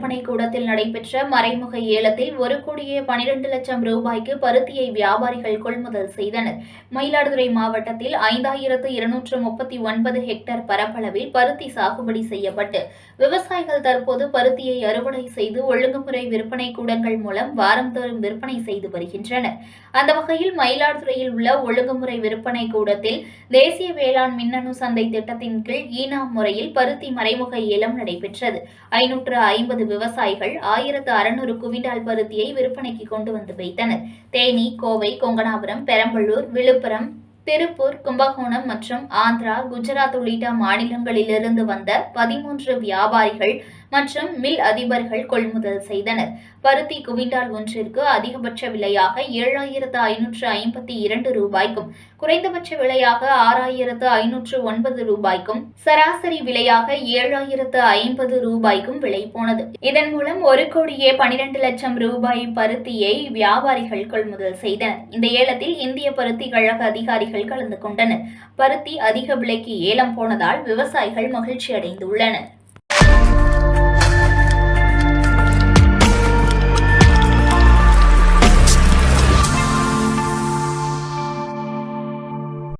விற்பனை கூடத்தில் நடைபெற்ற மறைமுக ஏலத்தில் 1,12,00,000 ரூபாய்க்கு பருத்தியை வியாபாரிகள் கொள்முதல் செய்தனர். மயிலாடுதுறை மாவட்டத்தில் 5,239 ஹெக்டேர் பரப்பளவில் பருத்தி சாகுபடி செய்யப்பட்டு விவசாயிகள் தற்போது பருத்தியை அறுவடை செய்து ஒழுங்குமுறை விற்பனை கூடங்கள் மூலம் வாரந்தோறும் விற்பனை செய்து வருகின்றனர். அந்த வகையில் மயிலாடுதுறையில் உள்ள ஒழுங்குமுறை விற்பனை கூடத்தில் தேசிய வேளாண் மின்னணு சந்தை திட்டத்தின் கீழ் ஈனாம் முறையில் பருத்தி மறைமுக ஏலம் நடைபெற்றது. 550 விவசாயிகள் 1,600 குவிண்டால் பருத்தியை விற்பனைக்கு கொண்டு வந்து வைத்தனர். தேனி, கோவை, கொங்கனாபுரம், பெரம்பலூர், விழுப்புரம், திருப்பூர், கும்பகோணம் மற்றும் ஆந்திரா, குஜராத் உள்ளிட்ட மாநிலங்களிலிருந்து வந்த 13 வியாபாரிகள் மற்றும் மில் அதிபர்கள் கொள்முதல் செய்தனர். பருத்தி குவிண்டால் ஒன்றிற்கு அதிகபட்ச விலையாக 7,552 ரூபாய்க்கும், குறைந்தபட்ச விலையாக 6,509 ரூபாய்க்கும், சராசரி விலையாக 7,050 ரூபாய்க்கும் விலை போனது. இதன் மூலம் 1,12,00,000 ரூபாய் பருத்தியை வியாபாரிகள் கொள்முதல் செய்தனர். இந்த ஏலத்தில் இந்திய பருத்தி கழக அதிகாரிகள் கலந்து கொண்டனர். பருத்தி அதிக விலைக்கு ஏலம் போனதால் விவசாயிகள் மகிழ்ச்சி அடைந்துள்ளனர்.